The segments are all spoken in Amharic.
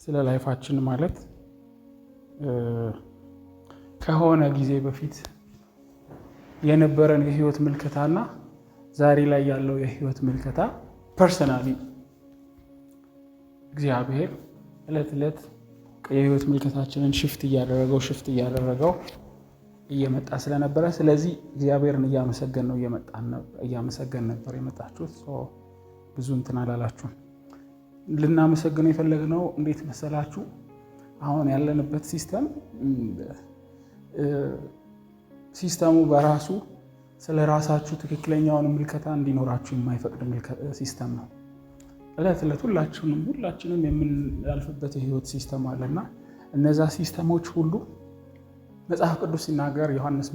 ስለ ላይፋችን ማለት ከሆነ ጊዜ በፊት የነበረን የህይወት ምልከታና ዛሬ ላይ ያለው የህይወት ምልከታ ፐርሰናሊ እግዚአብሔር እለት እለት የህይወት ምልከታችንን ሽፍት እያደረገው እየመጣ ስለነበረ ስለዚህ እግዚአብሔርን እያመሰገን ነበር የመጣችሁት። ብዙ እንትን አላላችሁም። ልናመሰግነው የፈለግነው እንዴት መሰላችሁ? አሁን ያለንበት ሲስተሙ በራሱ ስለ ራሳችሁ ትክክለኛውን ምልከታ እንዲኖራችሁ የማይፈቅድ ሲስተም ነው። እለት እለት ሁላችንም የምናልፍበት የህይወት ሲስተም አለና እነዛ ሲስተሞች ሁሉ መጽሐፍ ቅዱስ ሲናገር ዮሐንስ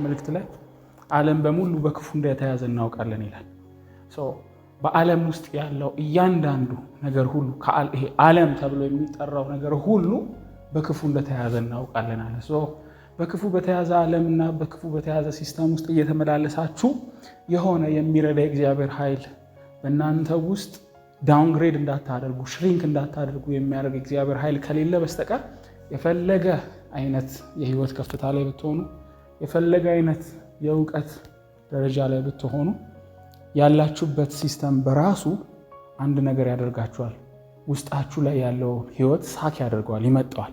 መልእክት ላይ ዓለም በሙሉ በክፉ እንደተያዘ እናውቃለን ይላል። በዓለም ውስጥ ያለው እያንዳንዱ ነገር ሁሉ ይሄ ዓለም ተብሎ የሚጠራው ነገር ሁሉ በክፉ እንደተያዘ እናውቃለን አለ። በክፉ በተያዘ ዓለምና በክፉ በተያዘ ሲስተም ውስጥ እየተመላለሳችሁ የሆነ የሚረዳ የእግዚአብሔር ኃይል በእናንተ ውስጥ ዳውንግሬድ እንዳታደርጉ ሽሪንክ እንዳታደርጉ የሚያደርግ እግዚአብሔር ኃይል ከሌለ በስተቀር የፈለገ አይነት የህይወት ከፍታ ላይ ብትሆኑ፣ የፈለገ አይነት የእውቀት ደረጃ ላይ ብትሆኑ ያላችሁበት ሲስተም በራሱ አንድ ነገር ያደርጋችኋል። ውስጣችሁ ላይ ያለው ህይወት ሳክ ያደርገዋል፣ ይመጣዋል።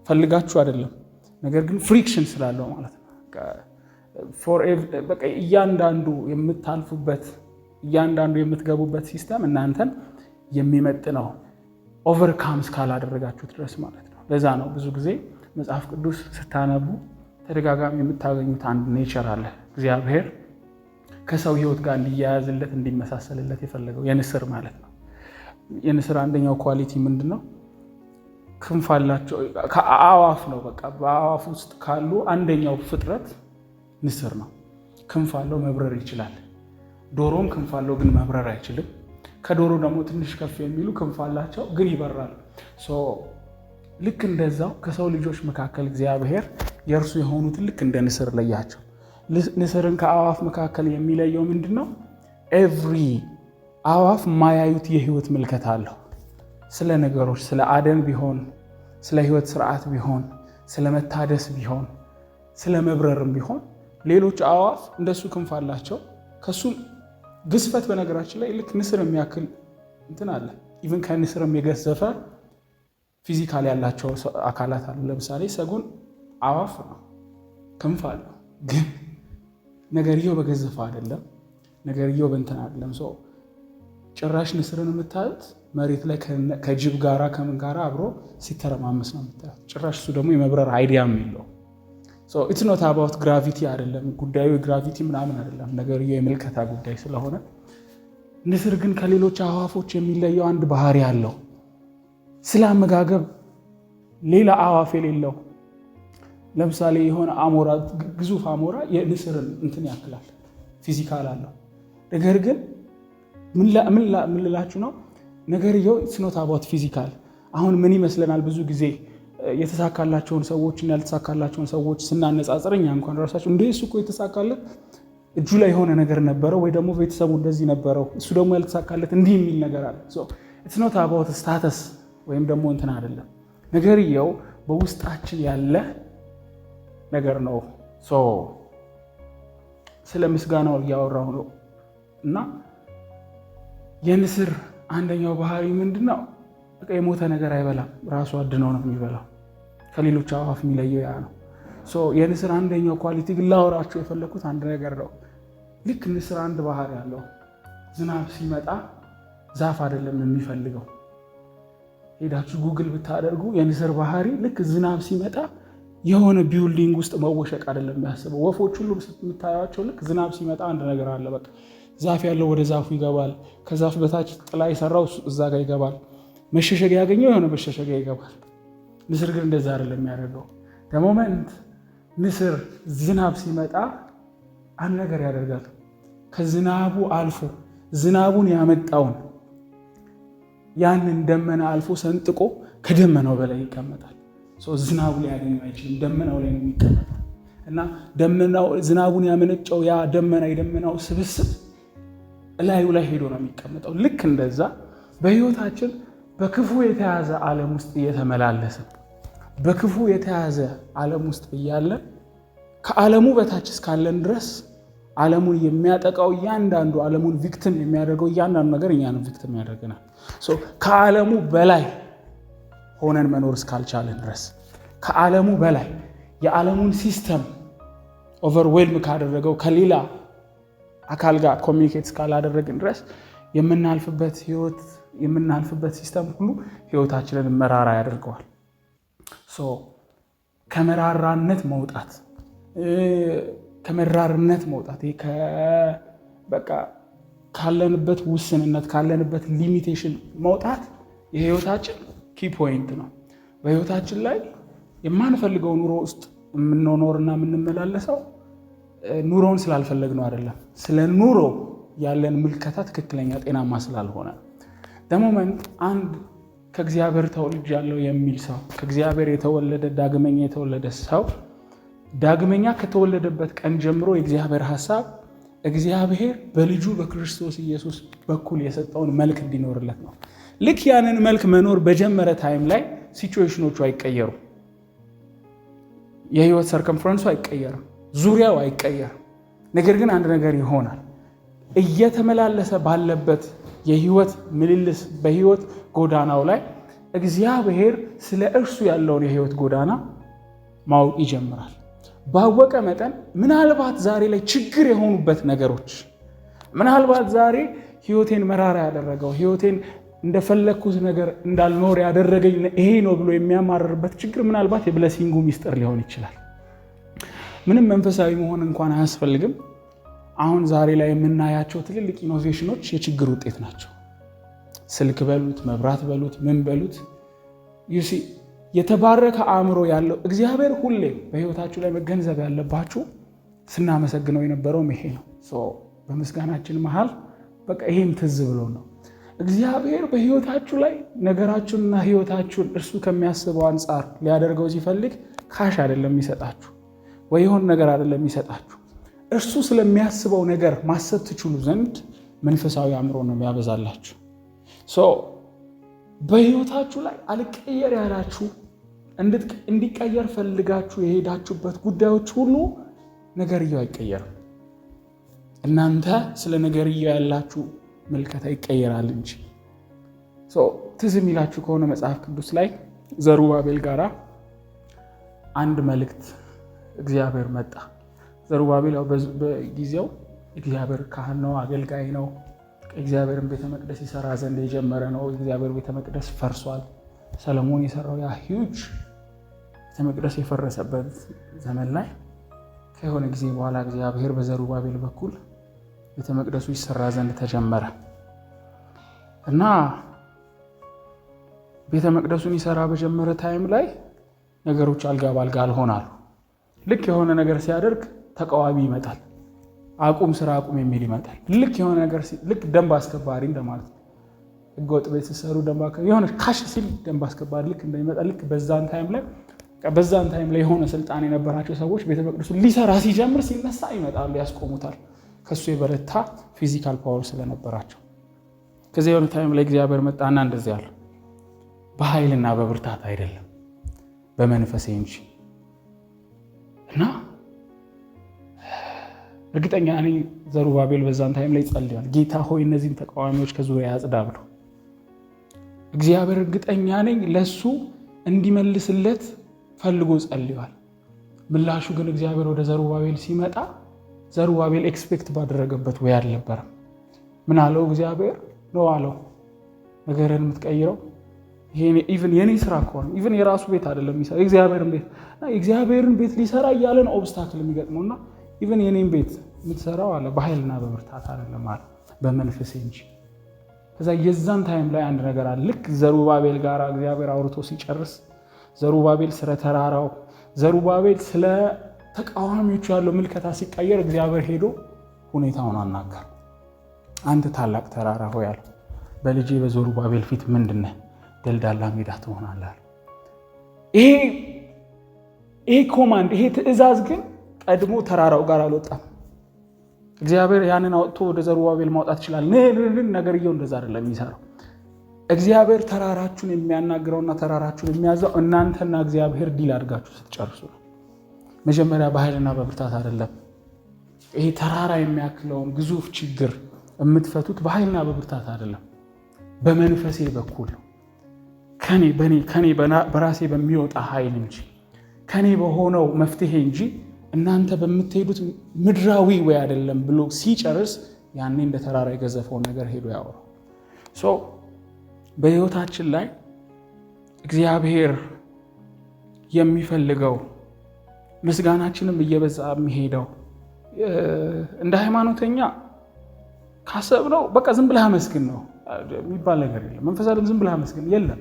ፈልጋችሁ አይደለም፣ ነገር ግን ፍሪክሽን ስላለው ማለት ነው። በቃ እያንዳንዱ የምትገቡበት ሲስተም እናንተን የሚመጥነው ኦቨርካም እስካላደረጋችሁት ድረስ ማለት ነው። ለዛ ነው ብዙ ጊዜ መጽሐፍ ቅዱስ ስታነቡ ተደጋጋሚ የምታገኙት አንድ ኔቸር አለ። እግዚአብሔር ከሰው ህይወት ጋር እንዲያያዝለት እንዲመሳሰልለት የፈለገው የንስር ማለት ነው። የንስር አንደኛው ኳሊቲ ምንድነው? ክንፍ አላቸው። ከአዋፍ ነው። በቃ በአዋፍ ውስጥ ካሉ አንደኛው ፍጥረት ንስር ነው። ክንፍ አለው፣ መብረር ይችላል። ዶሮም ክንፍ አለው ግን መብረር አይችልም። ከዶሮ ደግሞ ትንሽ ከፍ የሚሉ ክንፍ አላቸው ግን ይበራል። ልክ እንደዛው ከሰው ልጆች መካከል እግዚአብሔር የእርሱ የሆኑትን ልክ እንደ ንስር ለያቸው። ንስርን ከአዋፍ መካከል የሚለየው ምንድነው? ኤቭሪ አዋፍ ማያዩት የህይወት ምልከታ አለው። ስለ ነገሮች፣ ስለ አደን ቢሆን፣ ስለ ህይወት ስርዓት ቢሆን፣ ስለ መታደስ ቢሆን፣ ስለ መብረርም ቢሆን ሌሎች አዋፍ እንደሱ ክንፍ አላቸው። ከሱም ግዝፈት በነገራችን ላይ ልክ ንስር የሚያክል እንትን አለ። ኢቭን ከንስርም የገዘፈ ፊዚካል ያላቸው አካላት አሉ። ለምሳሌ ሰጎን አዋፍ ነው፣ ክንፍ አለው፣ ግን ነገርየው በገዘፈ አይደለም፣ ነገርየው በእንትን አይደለም። ጭራሽ ንስርን የምታዩት መሬት ላይ ከጅብ ጋራ ከምን ጋራ አብሮ ሲተረማመስ ነው የምታዩት። ጭራሽ እሱ ደግሞ የመብረር አይዲያም የለው። ኢትስ ኖት አባውት ግራቪቲ አይደለም ጉዳዩ፣ የግራቪቲ ምናምን አይደለም፣ ነገርየው የምልከታ ጉዳይ ስለሆነ። ንስር ግን ከሌሎች አዋፎች የሚለየው አንድ ባህሪ አለው። ስለ አመጋገብ ሌላ አዋፍ የሌለው። ለምሳሌ የሆነ አሞራ፣ ግዙፍ አሞራ የንስርን እንትን ያክላል፣ ፊዚካል አለው። ነገር ግን ምን ልላችሁ ነው? ነገርየው ኢትስ ኖት አባውት ፊዚካል። አሁን ምን ይመስለናል ብዙ ጊዜ የተሳካላቸውን ሰዎችና ያልተሳካላቸውን ሰዎች ስናነጻጽር እኛ እንኳን ራሳቸው እንደ እሱ እኮ የተሳካለት እጁ ላይ የሆነ ነገር ነበረው፣ ወይ ደግሞ ቤተሰቡ እንደዚህ ነበረው፣ እሱ ደግሞ ያልተሳካለት እንዲህ የሚል ነገር አለ። ኢትስ ኖት አባውት ስታተስ ወይም ደግሞ እንትን አይደለም። ነገርየው በውስጣችን ያለ ነገር ነው። ስለ ምስጋናው እያወራሁ ነው። እና የንስር አንደኛው ባህሪ ምንድነው? በቃ የሞተ ነገር አይበላም፣ ራሱ አድነው ነው የሚበላው። ከሌሎች አዋፍ የሚለየው ያ ነው። የንስር አንደኛው ኳሊቲ ግን ላወራችሁ የፈለኩት አንድ ነገር ነው። ልክ ንስር አንድ ባህሪ ያለው፣ ዝናብ ሲመጣ ዛፍ አይደለም የሚፈልገው። ሄዳችሁ ጉግል ብታደርጉ የንስር ባህሪ ልክ ዝናብ ሲመጣ የሆነ ቢውልዲንግ ውስጥ መወሸቅ አይደለም የሚያስበው። ወፎች ሁሉ የምታያቸው ልክ ዝናብ ሲመጣ አንድ ነገር አለ። በቃ ዛፍ ያለው ወደ ዛፉ ይገባል። ከዛፍ በታች ጥላ የሰራው እዛ ጋር ይገባል። መሸሸጊያ ያገኘው የሆነ መሸሸጊያ ይገባል። ንስር ግን እንደዛ አይደለም የሚያደርገው። ለሞመንት ንስር ዝናብ ሲመጣ አንድ ነገር ያደርጋል። ከዝናቡ አልፎ ዝናቡን ያመጣውን ያንን ደመና አልፎ ሰንጥቆ ከደመናው በላይ ይቀመጣል። ዝናቡ ላይ ያገኘው አይችልም፣ ደመናው ላይ ነው የሚቀመጠው። እና ዝናቡን ያመነጨው ያ የደመናው ስብስብ እላዩ ላይ ሄዶ ነው የሚቀመጠው። ልክ እንደዛ በህይወታችን በክፉ የተያዘ ዓለም ውስጥ እየተመላለስን በክፉ የተያዘ ዓለም ውስጥ እያለን ከዓለሙ በታች እስካለን ድረስ ዓለሙን የሚያጠቃው እያንዳንዱ ዓለሙን ቪክቲም የሚያደርገው እያንዳንዱ ነገር እኛንም ቪክቲም ያደርገናል። ከዓለሙ በላይ ሆነን መኖር እስካልቻለን ድረስ ከዓለሙ በላይ የዓለሙን ሲስተም ኦቨርዌልም ካደረገው ከሌላ አካል ጋር ኮሚኒኬት እስካላደረግን ድረስ የምናልፍበት ሲስተም ሁሉ ህይወታችንን መራራ ያደርገዋል። ከመራርነት መውጣት በቃ ካለንበት ውስንነት ካለንበት ሊሚቴሽን መውጣት የህይወታችን ኪ ፖይንት ነው። በህይወታችን ላይ የማንፈልገው ኑሮ ውስጥ የምንኖርና የምንመላለሰው ኑሮውን ስላልፈለግነው አይደለም፣ ስለ ኑሮ ያለን ምልከታ ትክክለኛ ጤናማ ስላልሆነ ደሞመንት አንድ ከእግዚአብሔር ተወልጃለሁ የሚል ሰው ከእግዚአብሔር የተወለደ ዳግመኛ የተወለደ ሰው ዳግመኛ ከተወለደበት ቀን ጀምሮ የእግዚአብሔር ሐሳብ እግዚአብሔር በልጁ በክርስቶስ ኢየሱስ በኩል የሰጠውን መልክ እንዲኖርለት ነው። ልክ ያንን መልክ መኖር በጀመረ ታይም ላይ ሲቹዌሽኖቹ አይቀየሩም። የህይወት ሰርከምፈረንሱ አይቀየርም፣ ዙሪያው አይቀየርም። ነገር ግን አንድ ነገር ይሆናል። እየተመላለሰ ባለበት የህይወት ምልልስ በህይወት ጎዳናው ላይ እግዚአብሔር ስለ እርሱ ያለውን የህይወት ጎዳና ማወቅ ይጀምራል። ባወቀ መጠን ምናልባት ዛሬ ላይ ችግር የሆኑበት ነገሮች፣ ምናልባት ዛሬ ህይወቴን መራራ ያደረገው ህይወቴን እንደፈለግኩት ነገር እንዳልኖር ያደረገኝ ይሄ ነው ብሎ የሚያማርርበት ችግር ምናልባት የብለሲንጉ ሚስጥር ሊሆን ይችላል። ምንም መንፈሳዊ መሆን እንኳን አያስፈልግም። አሁን ዛሬ ላይ የምናያቸው ትልልቅ ኢኖቬሽኖች የችግር ውጤት ናቸው። ስልክ በሉት፣ መብራት በሉት፣ ምን በሉት፣ ዩሲ የተባረከ አእምሮ ያለው እግዚአብሔር ሁሌ በህይወታችሁ ላይ መገንዘብ ያለባችሁ ስናመሰግነው የነበረውም ይሄ ነው። በምስጋናችን መሃል በቃ ይሄም ትዝ ብሎ ነው። እግዚአብሔር በህይወታችሁ ላይ ነገራችሁንና ህይወታችሁን እርሱ ከሚያስበው አንጻር ሊያደርገው ሲፈልግ ካሽ አይደለም የሚሰጣችሁ፣ ወይ የሆነ ነገር አይደለም የሚሰጣችሁ። እርሱ ስለሚያስበው ነገር ማሰብ ትችሉ ዘንድ መንፈሳዊ አእምሮ ነው የሚያበዛላችሁ። በህይወታችሁ ላይ አልቀየር ያላችሁ እንዲቀየር ፈልጋችሁ የሄዳችሁበት ጉዳዮች ሁሉ ነገርየው አይቀየርም። እናንተ ስለ ነገርየው ያላችሁ መልከታ ይቀየራል እንጂ። ትዝ የሚላችሁ ከሆነ መጽሐፍ ቅዱስ ላይ ዘሩባቤል ጋራ አንድ መልእክት እግዚአብሔር መጣ። ዘሩባቤል በጊዜው እግዚአብሔር ካህን ነው፣ አገልጋይ ነው። እግዚአብሔርን ቤተ መቅደስ ይሰራ ዘንድ የጀመረ ነው። እግዚአብሔር ቤተ መቅደስ ፈርሷል። ሰለሞን የሰራው ያ ሂውጅ ቤተ መቅደስ የፈረሰበት ዘመን ላይ ከሆነ ጊዜ በኋላ እግዚአብሔር በዘሩባቤል በኩል ቤተ መቅደሱ ይሰራ ዘንድ ተጀመረ እና ቤተ መቅደሱን ይሰራ በጀመረ ታይም ላይ ነገሮች አልጋ ባልጋ አልሆናሉ። ልክ የሆነ ነገር ሲያደርግ ተቃዋሚ ይመጣል። አቁም ስራ አቁም የሚል ይመጣል። ልክ የሆነ ነገር ልክ ደንብ አስከባሪ እንደማለት ነው። ህገወጥ ቤት ሲሰሩ የሆነ ካሽ ሲል ደንብ አስከባሪ ልክ እንደሚመጣ ልክ በዛን ታይም ላይ የሆነ ስልጣን የነበራቸው ሰዎች ቤተ መቅደሱ ሊሰራ ሲጀምር ሲነሳ ይመጣሉ፣ ያስቆሙታል። ከሱ የበረታ ፊዚካል ፓወር ስለነበራቸው ከዚህ የሆነ ታይም ላይ እግዚአብሔር መጣና እንደዚህ ያለ በኃይልና በብርታት አይደለም በመንፈሴ እንጂ እና እርግጠኛ ነኝ ዘሩባቤል በዛን ታይም ላይ ጸልያል። ጌታ ሆይ እነዚህን ተቃዋሚዎች ከዙሪያ ያጽዳ ብሎ እግዚአብሔር እርግጠኛ ነኝ ለሱ እንዲመልስለት ፈልጎ ጸልያል። ምላሹ ግን እግዚአብሔር ወደ ዘሩባቤል ሲመጣ ዘሩባቤል ኤክስፔክት ባደረገበት ወይ አልነበረም። ምን አለው እግዚአብሔር ነው አለው፣ ነገርን የምትቀይረው ኢቭን የኔ ስራ ከሆነ ኢቭን የራሱ ቤት አይደለም የሚሰራ የእግዚአብሔርን ቤት ሊሰራ እያለ ነው ኦብስታክል የሚገጥመውና ኢቭን የኔን ቤት የምትሰራው አለ በኃይልና በብርታት አይደለም አለ በመንፈሴ እንጂ። ከዛ የዛን ታይም ላይ አንድ ነገር አለ። ልክ ዘሩባቤል ጋር እግዚአብሔር አውርቶ ሲጨርስ ዘሩባቤል ስለ ተራራው ዘሩባቤል ስለ ተቃዋሚዎቹ ያለው ምልከታ ሲቀየር እግዚአብሔር ሄዶ ሁኔታውን አናገር። አንተ ታላቅ ተራራ ሆይ አለ በልጄ በዘሩባቤል ፊት ምንድነው ደልዳላ ሜዳ ትሆናለህ። ይሄ ኮማንድ ይሄ ትእዛዝ ግን ቀድሞ ተራራው ጋር አልወጣም። እግዚአብሔር ያንን አውጥቶ ወደ ዘሩባቤል ማውጣት ይችላል። ነገርየው እንደዛ አይደለም የሚሰራው። እግዚአብሔር ተራራችሁን የሚያናግረውና ተራራችሁን የሚያዘው እናንተና እግዚአብሔር ዲል አድርጋችሁ ስትጨርሱ ነው። መጀመሪያ በኃይልና በብርታት አይደለም። ይሄ ተራራ የሚያክለውን ግዙፍ ችግር የምትፈቱት በኃይልና በብርታት አይደለም፣ በመንፈሴ በኩል ከኔ በራሴ በሚወጣ ኃይል እንጂ ከኔ በሆነው መፍትሄ እንጂ እናንተ በምትሄዱት ምድራዊ ወይ አይደለም ብሎ ሲጨርስ ያኔ እንደ ተራራ የገዘፈውን ነገር ሄዶ ያወራው። በህይወታችን ላይ እግዚአብሔር የሚፈልገው ምስጋናችንም እየበዛ የሚሄደው እንደ ሃይማኖተኛ ካሰብነው በቃ ዝም ብለህ አመስግን ነው የሚባል ነገር የለም። መንፈስ ዓለም ዝም ብለህ አመስግን የለም፣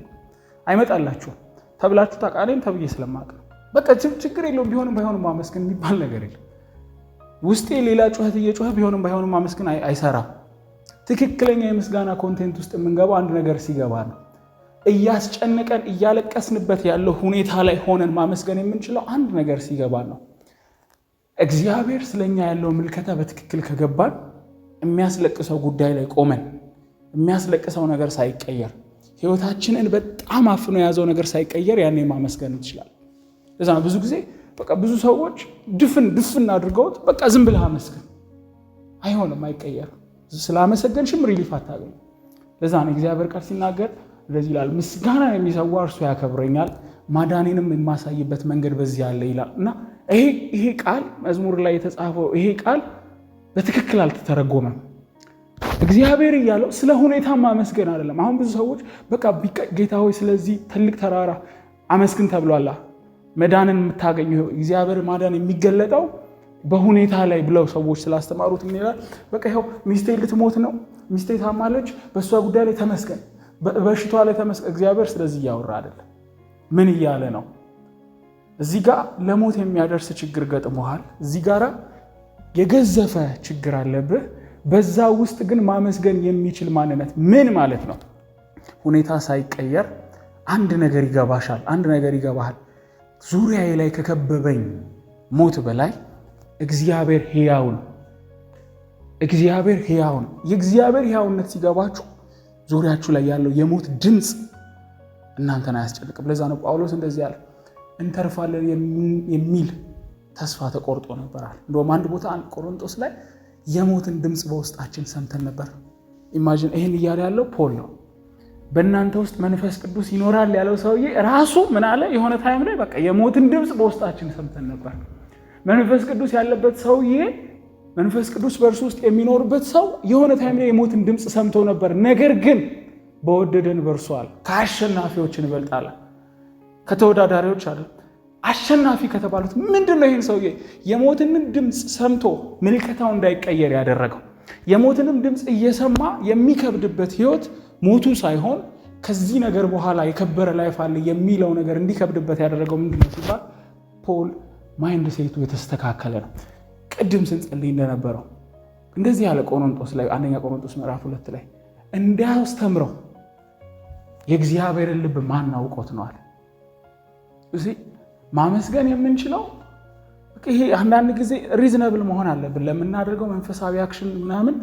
አይመጣላችሁም ተብላችሁ ታውቃለህ ተብዬ ስለማውቅ ነው። በቃ ችግር የለውም ቢሆንም ባይሆንም ማመስገን የሚባል ነገር የለም። ውስጤ ሌላ ጩኸት እየጮኸ ቢሆንም ባይሆንም ማመስገን አይሰራም። ትክክለኛ የምስጋና ኮንቴንት ውስጥ የምንገባው አንድ ነገር ሲገባ ነው። እያስጨነቀን እያለቀስንበት ያለው ሁኔታ ላይ ሆነን ማመስገን የምንችለው አንድ ነገር ሲገባ ነው። እግዚአብሔር ስለኛ ያለው ምልከታ በትክክል ከገባን የሚያስለቅሰው ጉዳይ ላይ ቆመን የሚያስለቅሰው ነገር ሳይቀየር ህይወታችንን በጣም አፍኖ የያዘው ነገር ሳይቀየር ያኔ ማመስገን እንችላለን። ለዛ ነው ብዙ ጊዜ በቃ ብዙ ሰዎች ድፍን አድርገውት በቃ ዝም ብለህ አመስግን፣ አይሆንም፣ አይቀየርም። ስላመሰገንሽም ሪሊፍ አታገኝ። ለዛ ነው እግዚአብሔር ቃል ሲናገር እንደዚህ ይላል፣ ምስጋናን የሚሰዋ እርሱ ያከብረኛል፣ ማዳኔንም የማሳይበት መንገድ በዚህ ያለ ይላል። እና ይሄ ቃል መዝሙር ላይ የተጻፈው ይሄ ቃል በትክክል አልተተረጎመም። እግዚአብሔር እያለው ስለ ሁኔታ ማመስገን አይደለም። አሁን ብዙ ሰዎች በቃ ጌታ ሆይ ስለዚህ ትልቅ ተራራ አመስግን ተብሏላ። መዳንን የምታገኘው እግዚአብሔር ማዳን የሚገለጠው በሁኔታ ላይ ብለው ሰዎች ስላስተማሩት ምን ይላል? በቃ ይኸው ሚስቴ ልትሞት ነው፣ ሚስቴ ታማለች፣ በእሷ ጉዳይ ላይ ተመስገን፣ በሽቷ ላይ ተመስገን። እግዚአብሔር ስለዚህ እያወራ አይደለም። ምን እያለ ነው? እዚህ ጋር ለሞት የሚያደርስ ችግር ገጥሞሃል፣ እዚህ ጋር የገዘፈ ችግር አለብህ። በዛ ውስጥ ግን ማመስገን የሚችል ማንነት ምን ማለት ነው? ሁኔታ ሳይቀየር አንድ ነገር ይገባሻል፣ አንድ ነገር ይገባሃል። ዙሪያዬ ላይ ከከበበኝ ሞት በላይ እግዚአብሔር ሕያው ነው። እግዚአብሔር ሕያው ነው። የእግዚአብሔር ሕያውነት ሲገባችሁ ዙሪያችሁ ላይ ያለው የሞት ድምፅ እናንተን አያስጨንቅም። ለዛ ነው ጳውሎስ እንደዚህ ያለ እንተርፋለን የሚል ተስፋ ተቆርጦ ነበራል። እንደውም አንድ ቦታ ቆሮንቶስ ላይ የሞትን ድምፅ በውስጣችን ሰምተን ነበር። ኢማጂን፣ ይህን እያለ ያለው ፖል ነው። በእናንተ ውስጥ መንፈስ ቅዱስ ይኖራል ያለው ሰውዬ ራሱ ምን አለ? የሆነ ታይም ላይ በቃ የሞትን ድምፅ በውስጣችን ሰምተን ነበር። መንፈስ ቅዱስ ያለበት ሰውዬ፣ መንፈስ ቅዱስ በእርሱ ውስጥ የሚኖርበት ሰው የሆነ ታይም ላይ የሞትን ድምፅ ሰምቶ ነበር። ነገር ግን በወደደን በእርሱ አለ ከአሸናፊዎች እንበልጣለን። ከተወዳዳሪዎች አለ አሸናፊ ከተባሉት ምንድን ነው? ይህን ሰውዬ የሞትንም ድምፅ ሰምቶ ምልከታው እንዳይቀየር ያደረገው የሞትንም ድምፅ እየሰማ የሚከብድበት ህይወት ሞቱ ሳይሆን ከዚህ ነገር በኋላ የከበረ ላይፍ አለ የሚለው ነገር እንዲከብድበት ያደረገው ምንድን ነው ሲባል ፖል ማይንድ ሴቱ የተስተካከለ ነው። ቅድም ስንጸልይ እንደነበረው እንደዚህ ያለ ቆሮንቶስ ላይ አንደኛ ቆሮንቶስ ምዕራፍ 2 ላይ እንዲያስተምረው የእግዚአብሔርን ልብ ማን አውቆት ነው አለ። እዚህ ማመስገን የምንችለው ይሄ አንዳንድ ጊዜ ሪዝነብል መሆን አለብን ለምናደርገው መንፈሳዊ አክሽን ምናምን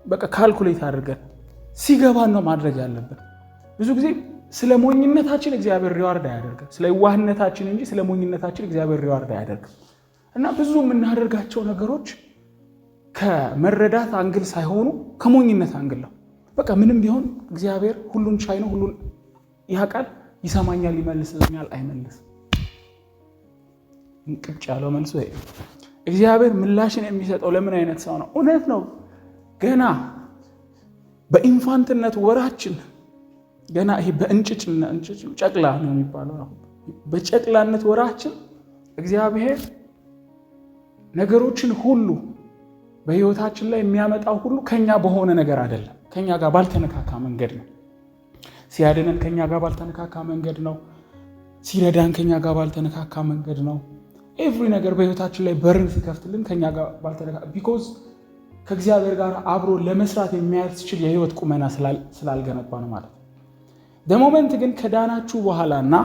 በቃ ካልኩሌት አድርገን ሲገባን ነው ማድረግ ያለብን። ብዙ ጊዜ ስለ ሞኝነታችን እግዚአብሔር ሪዋርድ አያደርግም፣ ስለ ዋህነታችን እንጂ ስለ ሞኝነታችን እግዚአብሔር ሪዋርድ አያደርግም። እና ብዙ የምናደርጋቸው ነገሮች ከመረዳት አንግል ሳይሆኑ ከሞኝነት አንግል ነው። በቃ ምንም ቢሆን እግዚአብሔር ሁሉን ቻይ ነው፣ ሁሉን ያውቃል፣ ይሰማኛል፣ ይመልስልኛል፣ አይመልስም። እንቅጭ ያለው መልሶ ይሄ እግዚአብሔር ምላሽን የሚሰጠው ለምን አይነት ሰው ነው? እውነት ነው ገና በኢንፋንትነት ወራችን ገና ይሄ በእንጭጭ ጨቅላ ነው የሚባለው። በጨቅላነት ወራችን እግዚአብሔር ነገሮችን ሁሉ በህይወታችን ላይ የሚያመጣው ሁሉ ከኛ በሆነ ነገር አይደለም፣ ከኛ ጋር ባልተነካካ መንገድ ነው። ሲያድነን ከኛ ጋር ባልተነካካ መንገድ ነው። ሲረዳን ከኛ ጋር ባልተነካካ መንገድ ነው። ኤቭሪ ነገር በህይወታችን ላይ በርን ሲከፍትልን ከኛ ጋር ባልተነካካ ቢኮዝ ከእግዚአብሔር ጋር አብሮ ለመስራት የሚያስችል የህይወት ቁመና ስላልገነባ ነው ማለት ነው። በሞመንት ግን ከዳናችሁ በኋላና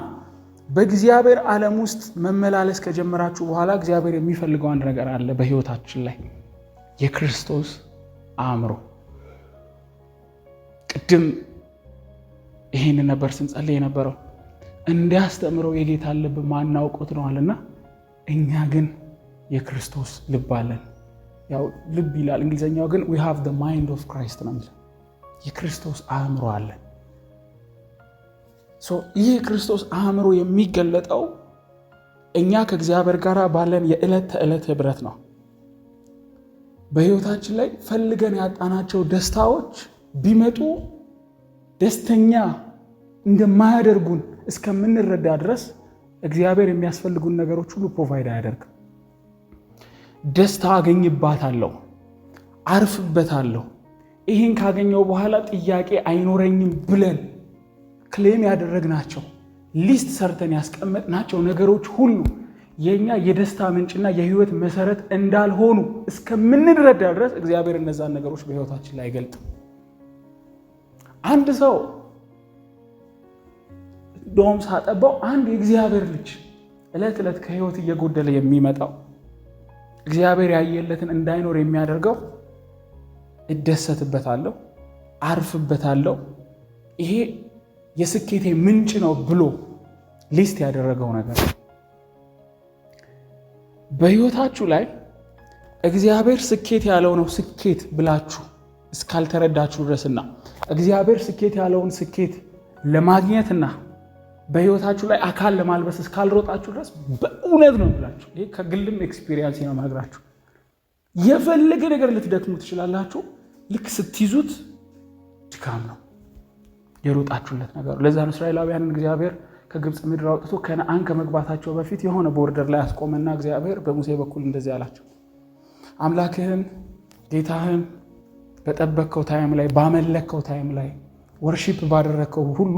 በእግዚአብሔር ዓለም ውስጥ መመላለስ ከጀመራችሁ በኋላ እግዚአብሔር የሚፈልገው አንድ ነገር አለ በህይወታችን ላይ፣ የክርስቶስ አእምሮ። ቅድም ይሄንን ነበር ስንጸልይ የነበረው። እንዲያስተምረው የጌታን ልብ ማናውቁት ነዋልና እኛ ግን የክርስቶስ ልብ አለን። ያው ልብ ይላል እንግሊዘኛው፣ ግን we have the mind of Christ ነው የሚለው። የክርስቶስ አእምሮ አለን። ይህ የክርስቶስ አእምሮ የሚገለጠው እኛ ከእግዚአብሔር ጋር ባለን የዕለት ተዕለት ህብረት ነው። በህይወታችን ላይ ፈልገን ያጣናቸው ደስታዎች ቢመጡ ደስተኛ እንደማያደርጉን እስከምንረዳ ድረስ እግዚአብሔር የሚያስፈልጉን ነገሮች ሁሉ ፕሮቫይድ አያደርግም። ደስታ አገኝባታለሁ፣ አርፍበታለሁ፣ ይህን ካገኘው በኋላ ጥያቄ አይኖረኝም ብለን ክሌም ያደረግናቸው ሊስት ሰርተን ያስቀመጥናቸው ነገሮች ሁሉ የኛ የደስታ ምንጭና የህይወት መሰረት እንዳልሆኑ እስከምንረዳ ድረስ እግዚአብሔር እነዛን ነገሮች በህይወታችን ላይ አይገልጥም። አንድ ሰው ዶም ሳጠባው አንድ የእግዚአብሔር ልጅ ዕለት ዕለት ከህይወት እየጎደለ የሚመጣው እግዚአብሔር ያየለትን እንዳይኖር የሚያደርገው እደሰትበታለሁ፣ አርፍበታለሁ፣ ይሄ የስኬቴ ምንጭ ነው ብሎ ሊስት ያደረገው ነገር በህይወታችሁ ላይ እግዚአብሔር ስኬት ያለው ነው ስኬት ብላችሁ እስካልተረዳችሁ ድረስና እግዚአብሔር ስኬት ያለውን ስኬት ለማግኘትና በህይወታችሁ ላይ አካል ለማልበስ እስካልሮጣችሁ ድረስ በእውነት ነው ብላችሁ ይሄ ከግልም ኤክስፒሪየንስ ነው ማግራችሁ የፈለገ ነገር ልትደክሙ ትችላላችሁ። ልክ ስትይዙት ድካም ነው የሮጣችሁለት ነገር። ለዛ ነው እስራኤላውያንን እግዚአብሔር ከግብጽ ምድር አውጥቶ ከነዓን ከመግባታቸው በፊት የሆነ ቦርደር ላይ አስቆመና እግዚአብሔር በሙሴ በኩል እንደዚህ አላቸው፣ አምላክህን ጌታህን በጠበቅከው ታይም ላይ ባመለከው ታይም ላይ ወርሺፕ ባደረከው ሁሉ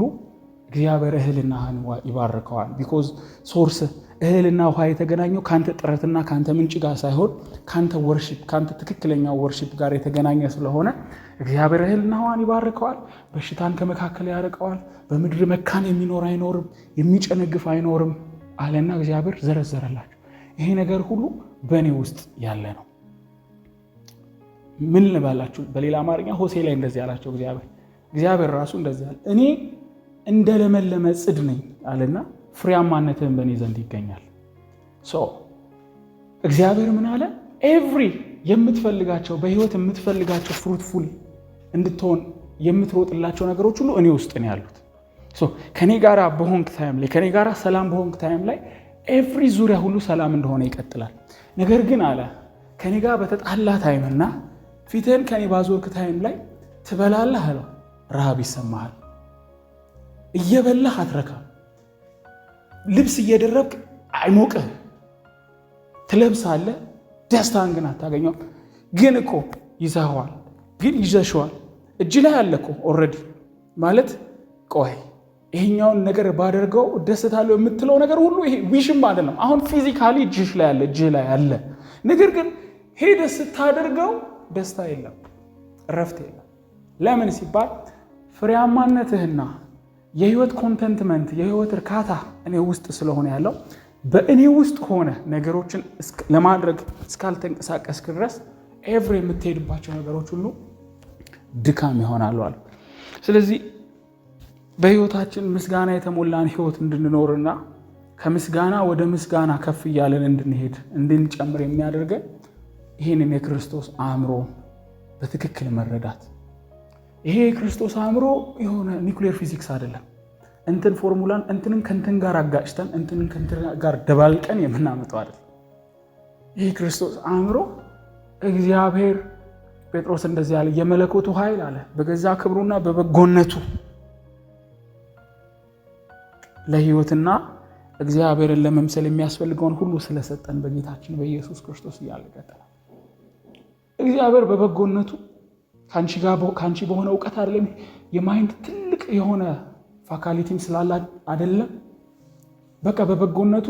እግዚአብሔር እህልና ውሃን ይባርከዋል። ቢኮዝ ሶርስ እህልና ውሃ የተገናኘው ካንተ ጥረትና ካንተ ምንጭ ጋር ሳይሆን ካንተ ወርሺፕ ካንተ ትክክለኛው ወርሺፕ ጋር የተገናኘ ስለሆነ እግዚአብሔር እህልና ውሃን ይባርከዋል፣ በሽታን ከመካከል ያርቀዋል፣ በምድር መካን የሚኖር አይኖርም፣ የሚጨነግፍ አይኖርም አለና እግዚአብሔር ዘረዘረላቸው። ይሄ ነገር ሁሉ በእኔ ውስጥ ያለ ነው። ምን ልባላችሁ? በሌላ አማርኛ ሆሴ ላይ እንደዚህ ያላቸው እግዚአብሔር ራሱ እንደዚህ ያለ እኔ እንደለመለመ ጽድ ነኝ አለና ፍሬያማነትህን በእኔ ዘንድ ይገኛል። እግዚአብሔር ምን አለ? ኤቭሪ የምትፈልጋቸው በህይወት የምትፈልጋቸው ፍሩትፉል እንድትሆን የምትሮጥላቸው ነገሮች ሁሉ እኔ ውስጥ ነው ያሉት። ከኔ ጋራ በሆንክ ታይም ላይ ከኔ ጋራ ሰላም በሆንክ ታይም ላይ ኤቭሪ ዙሪያ ሁሉ ሰላም እንደሆነ ይቀጥላል። ነገር ግን አለ ከኔ ጋር በተጣላ ታይምና ፊትህን ከኔ ባዞርክ ታይም ላይ ትበላለህ አለው፣ ረሃብ ይሰማሃል፣ እየበላህ አትረካም፣ ልብስ እየደረብክ አይሞቅህ፣ ትለብሳለህ፣ ደስታን ግን አታገኘውም። ግን እኮ ይዘኸዋል፣ ግን ይዘሽዋል፣ እጅ ላይ አለ እኮ ኦልሬዲ ማለት ቆይ ይሄኛውን ነገር ባደርገው ደስታለሁ የምትለው ነገር ሁሉ ይሄ ዊሽም አይደለም። አሁን ፊዚካሊ እጅህ ላይ አለ። ነገር ግን ሄደህ ስታደርገው ደስታ የለም፣ እረፍት የለም። ለምን ሲባል ፍሬያማነትህና የህይወት ኮንተንትመንት የህይወት እርካታ እኔ ውስጥ ስለሆነ ያለው በእኔ ውስጥ ሆነ ነገሮችን ለማድረግ እስካልተንቀሳቀስክ ድረስ ኤቭሪ የምትሄድባቸው ነገሮች ሁሉ ድካም ይሆናሉ አለ። ስለዚህ በህይወታችን ምስጋና የተሞላን ህይወት እንድንኖርና ከምስጋና ወደ ምስጋና ከፍ እያለን እንድንሄድ እንድንጨምር የሚያደርገን ይህንን የክርስቶስ አእምሮ በትክክል መረዳት። ይሄ የክርስቶስ አእምሮ የሆነ ኒውክሌር ፊዚክስ አይደለም። እንትን ፎርሙላን እንትንን ከንትን ጋር አጋጭተን እንትንን ከንትን ጋር ደባልቀን የምናመጣው አይደለም። ይሄ ክርስቶስ አእምሮ እግዚአብሔር ጴጥሮስ እንደዚህ ያለ የመለኮቱ ኃይል አለ በገዛ ክብሩና በበጎነቱ ለህይወትና እግዚአብሔርን ለመምሰል የሚያስፈልገውን ሁሉ ስለሰጠን በጌታችን በኢየሱስ ክርስቶስ እያለቀጠለ እግዚአብሔር በበጎነቱ ካንቺ በሆነ ዕውቀት አይደለም የማይንድ ትልቅ የሆነ ፋካሊቲም ስላላ አይደለም። በቃ በበጎነቱ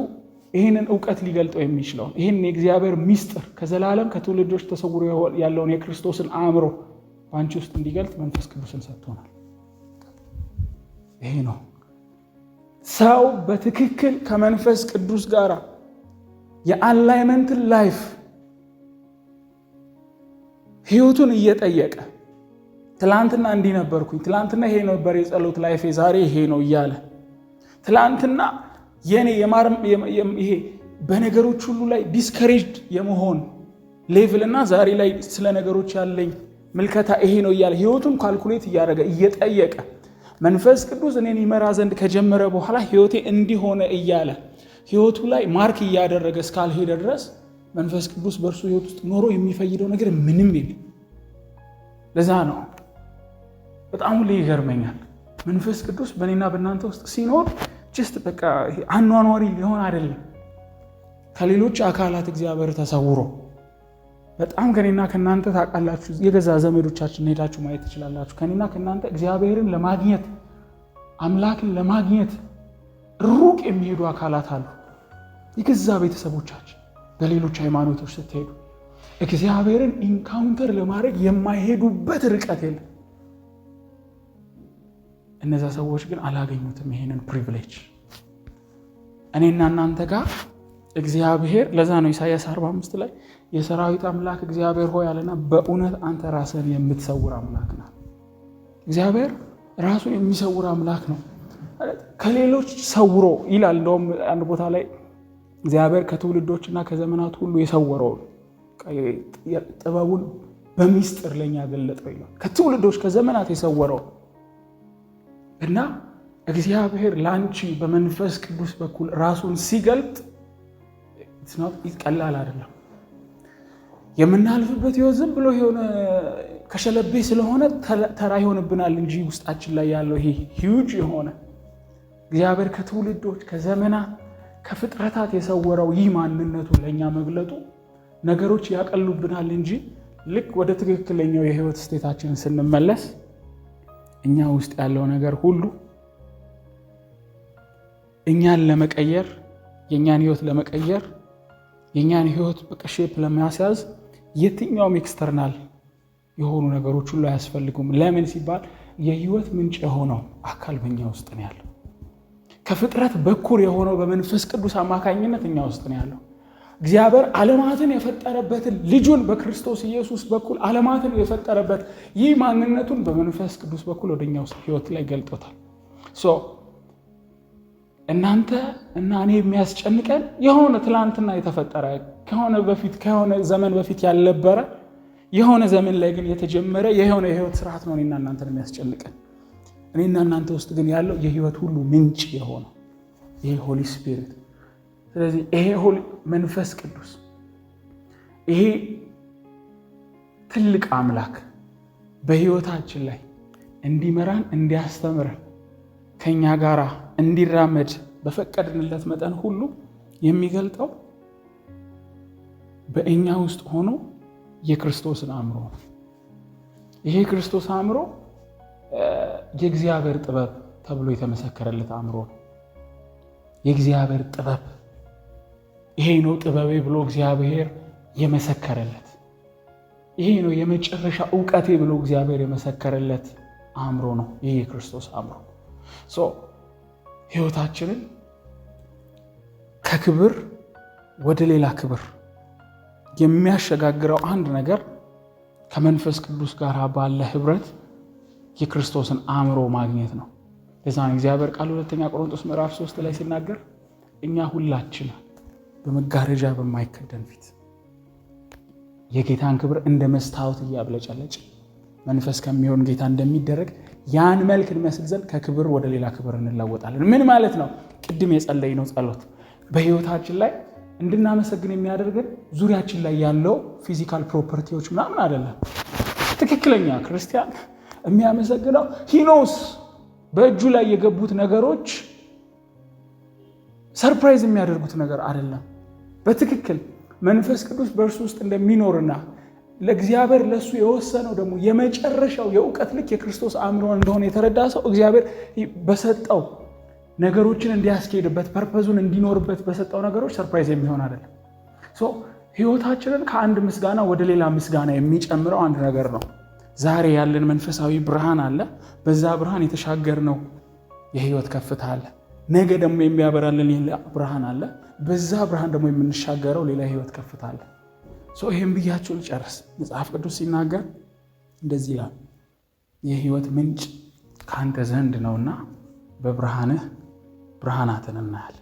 ይህንን ዕውቀት ሊገልጠው የሚችለው ይህን የእግዚአብሔር ሚስጥር ከዘላለም ከትውልዶች ተሰውሮ ያለውን የክርስቶስን አእምሮ በአንቺ ውስጥ እንዲገልጥ መንፈስ ቅዱስን ሰጥቶናል። ይሄ ነው ሰው በትክክል ከመንፈስ ቅዱስ ጋር የአላይመንትን ላይፍ ህይወቱን እየጠየቀ ትላንትና እንዲህ ነበርኩኝ፣ ትላንትና ይሄ ነበር የጸሎት ላይፌ፣ ዛሬ ይሄ ነው እያለ ትላንትና የኔ ይሄ በነገሮች ሁሉ ላይ ዲስከሬጅድ የመሆን ሌቭል እና ዛሬ ላይ ስለ ነገሮች ያለኝ ምልከታ ይሄ ነው እያለ ህይወቱን ካልኩሌት እያደረገ እየጠየቀ መንፈስ ቅዱስ እኔን ይመራ ዘንድ ከጀመረ በኋላ ህይወቴ እንዲሆነ እያለ ህይወቱ ላይ ማርክ እያደረገ እስካልሄደ ድረስ መንፈስ ቅዱስ በእርሱ ህይወት ውስጥ ኖሮ የሚፈይደው ነገር ምንም የለም። ለዛ ነው በጣም ሁሌ ይገርመኛል መንፈስ ቅዱስ በእኔና በእናንተ ውስጥ ሲኖር ጀስት በቃ አኗኗሪ ሊሆን አይደለም። ከሌሎች አካላት እግዚአብሔር ተሰውሮ በጣም ከኔና ከናንተ ታውቃላችሁ፣ የገዛ ዘመዶቻችን ሄዳችሁ ማየት ትችላላችሁ። ከኔና ከናንተ እግዚአብሔርን ለማግኘት አምላክን ለማግኘት ሩቅ የሚሄዱ አካላት አሉ። የገዛ ቤተሰቦቻችን በሌሎች ሃይማኖቶች ስትሄዱ እግዚአብሔርን ኢንካውንተር ለማድረግ የማይሄዱበት ርቀት የለም። እነዛ ሰዎች ግን አላገኙትም ይሄንን ፕሪቪሌጅ። እኔና እናንተ ጋር እግዚአብሔር ለዛ ነው ኢሳይያስ 45 ላይ የሰራዊት አምላክ እግዚአብሔር ሆይ አለና በእውነት አንተ ራስህን የምትሰውር አምላክ ነህ። እግዚአብሔር ራሱን የሚሰውር አምላክ ነው። ከሌሎች ሰውሮ ይላል። እንደውም አንድ ቦታ ላይ እግዚአብሔር ከትውልዶችና ከዘመናት ሁሉ የሰወረው ጥበቡን በሚስጥር ለኛ ገለጠው ይላል። ከትውልዶች ከዘመናት የሰወረው እና እግዚአብሔር ላንቺ በመንፈስ ቅዱስ በኩል ራሱን ሲገልጥ ቀላል አይደለም። የምናልፍበት ህይወት ዝም ብሎ የሆነ ከሸለቤ ስለሆነ ተራ ይሆንብናል እንጂ ውስጣችን ላይ ያለው ይሄ ሂውጅ የሆነ እግዚአብሔር ከትውልዶች ከዘመናት ከፍጥረታት የሰወረው ይህ ማንነቱ ለኛ መግለጡ ነገሮች ያቀሉብናል እንጂ ልክ ወደ ትክክለኛው የህይወት ስቴታችንን ስንመለስ እኛ ውስጥ ያለው ነገር ሁሉ እኛን ለመቀየር የኛን ህይወት ለመቀየር የኛን ህይወት በቀሼፕ ለማስያዝ የትኛውም ኤክስተርናል የሆኑ ነገሮች ሁሉ አያስፈልጉም። ለምን ሲባል የህይወት ምንጭ የሆነው አካል በእኛ ውስጥ ነው ያለው። ከፍጥረት በኩር የሆነው በመንፈስ ቅዱስ አማካኝነት እኛ ውስጥ ነው ያለው። እግዚአብሔር ዓለማትን የፈጠረበትን ልጁን በክርስቶስ ኢየሱስ በኩል ዓለማትን የፈጠረበት ይህ ማንነቱን በመንፈስ ቅዱስ በኩል ወደኛ ውስጥ ህይወት ላይ ገልጦታል። እናንተ እና እኔ የሚያስጨንቀን የሆነ ትላንትና የተፈጠረ ከሆነ ዘመን በፊት ያልነበረ የሆነ ዘመን ላይ ግን የተጀመረ የሆነ የህይወት ስርዓት ነው እኔና እናንተን የሚያስጨንቀን። እኔና እናንተ ውስጥ ግን ያለው የህይወት ሁሉ ምንጭ የሆነው ይሄ ሆሊ ስፒሪት። ስለዚህ ይሄ መንፈስ ቅዱስ ይሄ ትልቅ አምላክ በህይወታችን ላይ እንዲመራን እንዲያስተምረን ከኛ ጋራ እንዲራመድ በፈቀድንለት መጠን ሁሉ የሚገልጠው በእኛ ውስጥ ሆኖ የክርስቶስን አእምሮ ነው። ይሄ ክርስቶስ አእምሮ የእግዚአብሔር ጥበብ ተብሎ የተመሰከረለት አእምሮ ነው። የእግዚአብሔር ጥበብ ይሄ ነው ጥበቤ ብሎ እግዚአብሔር የመሰከረለት፣ ይሄ ነው የመጨረሻ ዕውቀቴ ብሎ እግዚአብሔር የመሰከረለት አእምሮ ነው። ይሄ የክርስቶስ አእምሮ ህይወታችንን ከክብር ወደ ሌላ ክብር የሚያሸጋግረው አንድ ነገር ከመንፈስ ቅዱስ ጋር ባለ ህብረት የክርስቶስን አእምሮ ማግኘት ነው። ለዛ ነው እግዚአብሔር ቃል 2 ቆሮንቶስ ምዕራፍ 3 ላይ ሲናገር እኛ ሁላችን በመጋረጃ በማይከደን ፊት የጌታን ክብር እንደ መስታወት እያብለጨለጭ መንፈስ ከሚሆን ጌታ እንደሚደረግ ያን መልክ እንመስል ዘንድ ከክብር ወደ ሌላ ክብር እንለወጣለን። ምን ማለት ነው? ቅድም የጸለይነው ጸሎት በህይወታችን ላይ እንድናመሰግን የሚያደርገን ዙሪያችን ላይ ያለው ፊዚካል ፕሮፐርቲዎች ምናምን አይደለም። ትክክለኛ ክርስቲያን የሚያመሰግነው ሂኖስ በእጁ ላይ የገቡት ነገሮች ሰርፕራይዝ የሚያደርጉት ነገር አይደለም። በትክክል መንፈስ ቅዱስ በእርሱ ውስጥ እንደሚኖርና ለእግዚአብሔር ለሱ የወሰነው ደግሞ የመጨረሻው የእውቀት ልክ የክርስቶስ አእምሮ እንደሆነ የተረዳ ሰው እግዚአብሔር በሰጠው ነገሮችን እንዲያስኬድበት ፐርፐዙን እንዲኖርበት በሰጠው ነገሮች ሰርፕራይዝ የሚሆን አይደለም። ህይወታችንን ከአንድ ምስጋና ወደ ሌላ ምስጋና የሚጨምረው አንድ ነገር ነው። ዛሬ ያለን መንፈሳዊ ብርሃን አለ። በዛ ብርሃን የተሻገርነው የህይወት ከፍታ አለ። ነገ ደግሞ የሚያበራልን ሌላ ብርሃን አለ። በዛ ብርሃን ደግሞ የምንሻገረው ሌላ ህይወት ከፍታ አለ። ይህም ብያችሁ ልጨርስ። መጽሐፍ ቅዱስ ሲናገር እንደዚህ ይላል፣ የህይወት ምንጭ ካንተ ዘንድ ነውና በብርሃንህ ብርሃናትን እናያለን።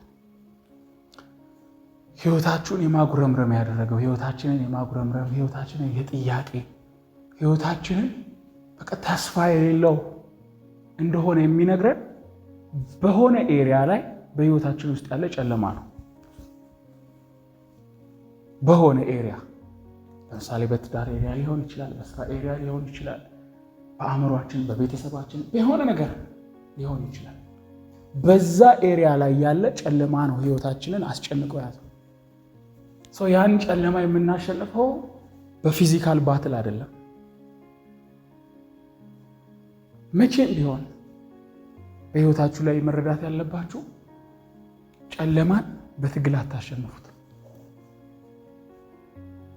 ህይወታችሁን የማጉረምረም ያደረገው ህይወታችንን የማጉረምረም ህይወታችንን የጥያቄ ህይወታችንን በቃ ተስፋ የሌለው እንደሆነ የሚነግረን በሆነ ኤሪያ ላይ በህይወታችን ውስጥ ያለ ጨለማ ነው። በሆነ ኤሪያ ለምሳሌ በትዳር ኤሪያ ሊሆን ይችላል፣ በስራ ኤሪያ ሊሆን ይችላል፣ በአእምሯችን በቤተሰባችን የሆነ ነገር ሊሆን ይችላል። በዛ ኤሪያ ላይ ያለ ጨለማ ነው ህይወታችንን አስጨንቆ ያዘው። ያን ጨለማ የምናሸንፈው በፊዚካል ባትል አይደለም። መቼም ቢሆን በህይወታችሁ ላይ መረዳት ያለባችሁ ጨለማን በትግል አታሸንፉት።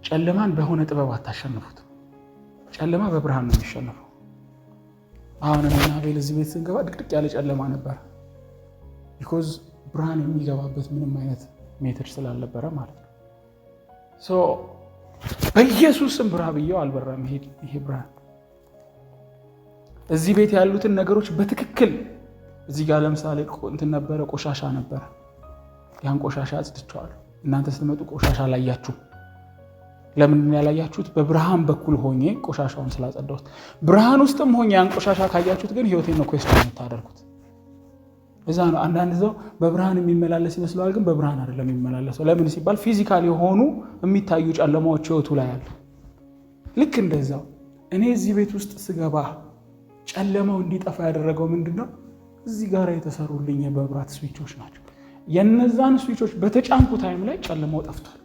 ጨለማን በሆነ ጥበብ አታሸንፉት። ጨለማ በብርሃን ነው የሚሸነፈው። አሁን እኔና አቤል እዚህ ቤት ስንገባ ድቅድቅ ያለ ጨለማ ነበር። ቢኮዝ ብርሃን የሚገባበት ምንም አይነት ሜትር ስላልነበረ ማለት ነው። በኢየሱስም ብርሃን ብየው አልበራም። ይሄ ብርሃን እዚህ ቤት ያሉትን ነገሮች በትክክል እዚህ ጋር ለምሳሌ እንትን ነበረ፣ ቆሻሻ ነበረ። ያን ቆሻሻ አጽድቼዋለሁ። እናንተ ስትመጡ ቆሻሻ ላያችሁ። ለምን ያላያችሁት? በብርሃን በኩል ሆኜ ቆሻሻውን ስላጸዳሁት። ብርሃን ውስጥም ሆኜ ያን ቆሻሻ ካያችሁት ግን ህይወቴን ነው ኩዌስችን የምታደርጉት። እዛ ነው አንዳንድ ሰው በብርሃን የሚመላለስ ይመስለዋል፣ ግን በብርሃን አይደለም የሚመላለሰው። ለምን ሲባል ፊዚካል የሆኑ የሚታዩ ጨለማዎች ህይወቱ ላይ አሉ። ልክ እንደዛው እኔ እዚህ ቤት ውስጥ ስገባ ጨለማው እንዲጠፋ ያደረገው ምንድነው? እዚህ ጋር የተሰሩልኝ የመብራት ስዊቾች ናቸው። የነዛን ስዊቾች በተጫንኩ ታይም ላይ ጨለማው ጠፍቷል።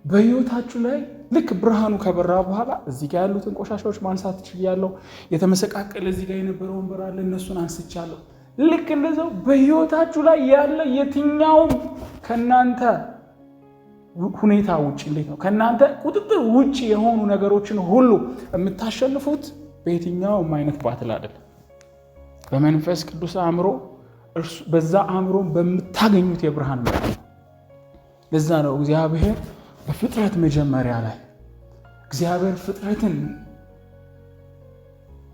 በህይወታችሁ ላይ ልክ ብርሃኑ ከበራ በኋላ እዚህ ጋር ያሉትን ቆሻሻዎች ማንሳት ትችያለሁ። የተመሰቃቀለ እዚህ ጋር የነበረው ወንበር አለ፣ እነሱን አንስቻለሁ። ልክ እንደዛው በህይወታችሁ ላይ ያለ የትኛውም ከናንተ ሁኔታ ውጪ እንዴት ነው ከናንተ ቁጥጥር ውጪ የሆኑ ነገሮችን ሁሉ የምታሸንፉት በየትኛውም አይነት ባትል አይደለም፣ በመንፈስ ቅዱስ አእምሮ፣ በዛ አእምሮ በምታገኙት የብርሃን መጠን ነው። ለዛ ነው እግዚአብሔር በፍጥረት መጀመሪያ ላይ እግዚአብሔር ፍጥረትን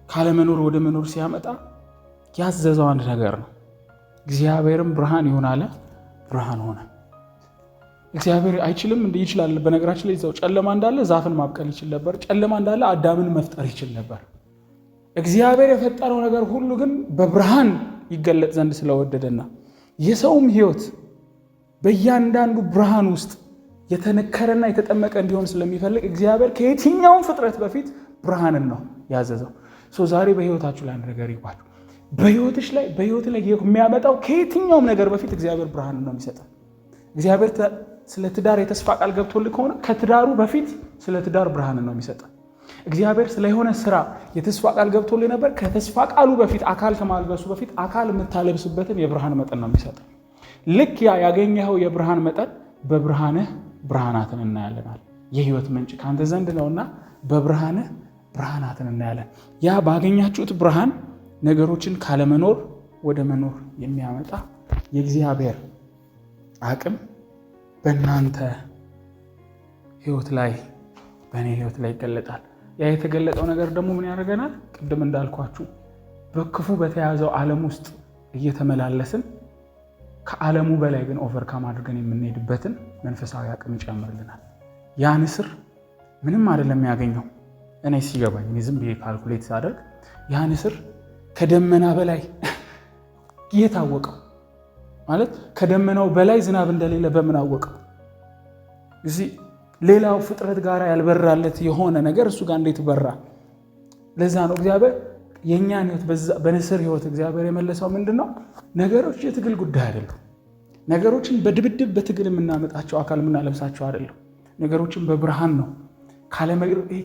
ካለመኖር ወደ መኖር ሲያመጣ ያዘዘው አንድ ነገር ነው። እግዚአብሔርም ብርሃን ይሁን አለ፣ ብርሃን ሆነ። እግዚአብሔር አይችልም እንዴ? ይችላል። በነገራችን ላይ እዛው ጨለማ እንዳለ ዛፍን ማብቀል ይችል ነበር። ጨለማ እንዳለ አዳምን መፍጠር ይችል ነበር። እግዚአብሔር የፈጠረው ነገር ሁሉ ግን በብርሃን ይገለጥ ዘንድ ስለወደደና የሰውም ህይወት በእያንዳንዱ ብርሃን ውስጥ የተነከረና የተጠመቀ እንዲሆን ስለሚፈልግ እግዚአብሔር ከየትኛውም ፍጥረት በፊት ብርሃንን ነው ያዘዘው። ዛሬ በህይወታችሁ ላይ አንድ ነገር ይባሉ። በህይወትሽ ላይ የሚያመጣው ከየትኛውም ነገር በፊት እግዚአብሔር ብርሃንን ነው የሚሰጠው። እግዚአብሔር ስለ ትዳር የተስፋ ቃል ገብቶልህ ከሆነ ከትዳሩ በፊት ስለ ትዳር ብርሃንን ነው የሚሰጠው። እግዚአብሔር ስለሆነ ስራ የተስፋ ቃል ገብቶልህ ነበር፣ ከተስፋ ቃሉ በፊት አካል ከማልበሱ በፊት አካል የምታለብስበትን የብርሃን መጠን ነው የሚሰጠው። ልክ ያ ያገኘኸው የብርሃን መጠን በብርሃንህ ብርሃናትን እናያለናል። የህይወት ምንጭ ካንተ ዘንድ ነውና በብርሃንህ ብርሃናትን እናያለን። ያ ባገኛችሁት ብርሃን ነገሮችን ካለመኖር ወደ መኖር የሚያመጣ የእግዚአብሔር አቅም በእናንተ ህይወት ላይ በእኔ ህይወት ላይ ይገለጣል። ያ የተገለጠው ነገር ደግሞ ምን ያደርገናል? ቅድም እንዳልኳችሁ በክፉ በተያዘው ዓለም ውስጥ እየተመላለስን ከዓለሙ በላይ ግን ኦቨርካም አድርገን የምንሄድበትን መንፈሳዊ አቅም ይጨምርልናል። ያ ንስር ምንም አይደለም ያገኘው። እኔ ሲገባኝ ዝም ብዬ ካልኩሌት ሳደርግ ያ ንስር ከደመና በላይ የታወቀው ማለት ከደመናው በላይ ዝናብ እንደሌለ በምን አወቀው? እዚህ ሌላው ፍጥረት ጋር ያልበራለት የሆነ ነገር እሱ ጋር እንዴት በራ? ለዛ ነው እግዚአብሔር የኛን ህይወት በንስር ህይወት እግዚአብሔር የመለሰው ምንድነው? ነገሮች የትግል ጉዳይ አይደሉም። ነገሮችን በድብድብ በትግል የምናመጣቸው አካል የምናለብሳቸው አይደሉም። ነገሮችን በብርሃን ነው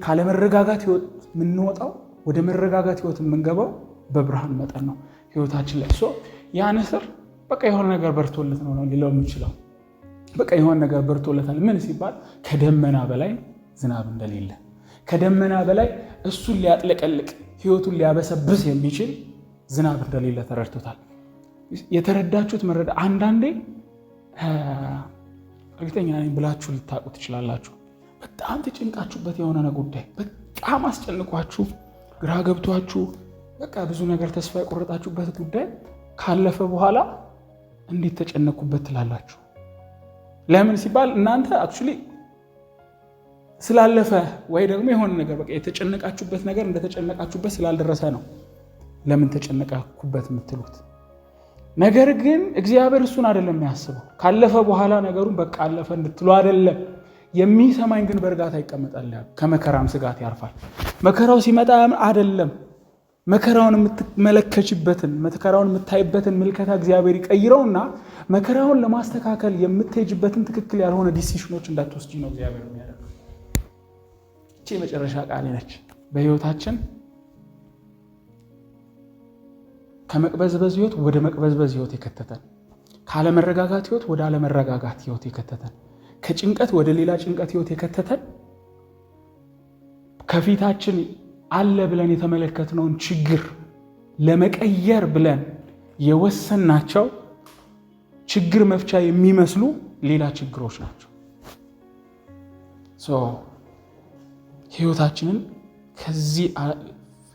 ካለመረጋጋት ህይወት የምንወጣው ወደ መረጋጋት ህይወት የምንገባው በብርሃን መጠን ነው ህይወታችን ላይ። ያ ንስር በቃ የሆነ ነገር በርቶለት ነው ሊለው የሚችለው። በቃ የሆነ ነገር በርቶለታል። ምን ሲባል ከደመና በላይ ዝናብ እንደሌለ፣ ከደመና በላይ እሱን ሊያጥለቀልቅ ህይወቱን ሊያበሰብስ የሚችል ዝናብ እንደሌለ ተረድቶታል። የተረዳችሁት መረዳ አንዳንዴ እርግጠኛ ነኝ ብላችሁ ልታውቁ ትችላላችሁ። በጣም ተጨንቃችሁበት የሆነ ጉዳይ በጣም አስጨንቋችሁ ግራ ገብቷችሁ በቃ ብዙ ነገር ተስፋ የቆረጣችሁበት ጉዳይ ካለፈ በኋላ እንዴት ተጨነኩበት ትላላችሁ? ለምን ሲባል እናንተ አክቹሊ ስላለፈ ወይ ደግሞ የሆነ ነገር በቃ የተጨነቃችሁበት ነገር እንደተጨነቃችሁበት ስላልደረሰ ነው ለምን ተጨነቃችሁበት የምትሉት። ነገር ግን እግዚአብሔር እሱን አይደለም የሚያስበው። ካለፈ በኋላ ነገሩን በቃ አለፈ እንድትሉ አይደለም። የሚሰማኝ ግን በእርጋታ ይቀመጣል፣ ከመከራም ስጋት ያርፋል። መከራው ሲመጣ አይደለም መከራውን የምትመለከችበትን መከራውን የምታይበትን ምልከታ እግዚአብሔር ይቀይረውና መከራውን ለማስተካከል የምትሄጅበትን ትክክል ያልሆነ ዲሲሽኖች እንዳትወስጂ ነው እግዚአብሔር የሚያደርገው። እቺ የመጨረሻ ቃል ነች። በህይወታችን ከመቅበዝበዝ ህይወት ወደ መቅበዝበዝ ህይወት የከተተን፣ ካለመረጋጋት ህይወት ወደ አለመረጋጋት ህይወት የከተተን፣ ከጭንቀት ወደ ሌላ ጭንቀት ህይወት የከተተን፣ ከፊታችን አለ ብለን የተመለከትነውን ችግር ለመቀየር ብለን የወሰናቸው ችግር መፍቻ የሚመስሉ ሌላ ችግሮች ናቸው። ህይወታችንን ከዚህ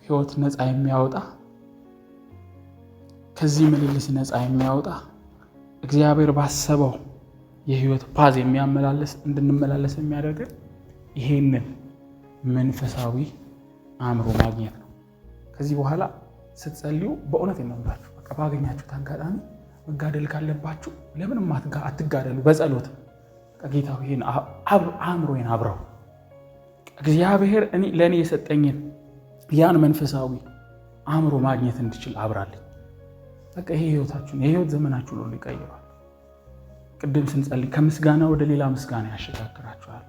ህይወት ነፃ የሚያወጣ ከዚህ ምልልስ ነፃ የሚያወጣ እግዚአብሔር ባሰበው የህይወት ፓዝ የሚያመላልስ እንድንመላለስ የሚያደርገን ይሄንን መንፈሳዊ አእምሮ ማግኘት ነው። ከዚህ በኋላ ስትጸልዩ በእውነት እናምራችሁ በቃ ባገኛችሁት አጋጣሚ መጋደል ካለባችሁ ለምንም አትጋደሉ። በጸሎት ጌታ ይሄን አእምሮዬን አብራው፣ እግዚአብሔር ለእኔ የሰጠኝን ያን መንፈሳዊ አእምሮ ማግኘት እንድችል አብራልኝ። በቃ ይሄ ህይወታችሁን የህይወት ዘመናችሁን ሁሉ ይቀይራል። ቅድም ስንጸልይ ከምስጋና ወደ ሌላ ምስጋና ያሸጋግራችኋል።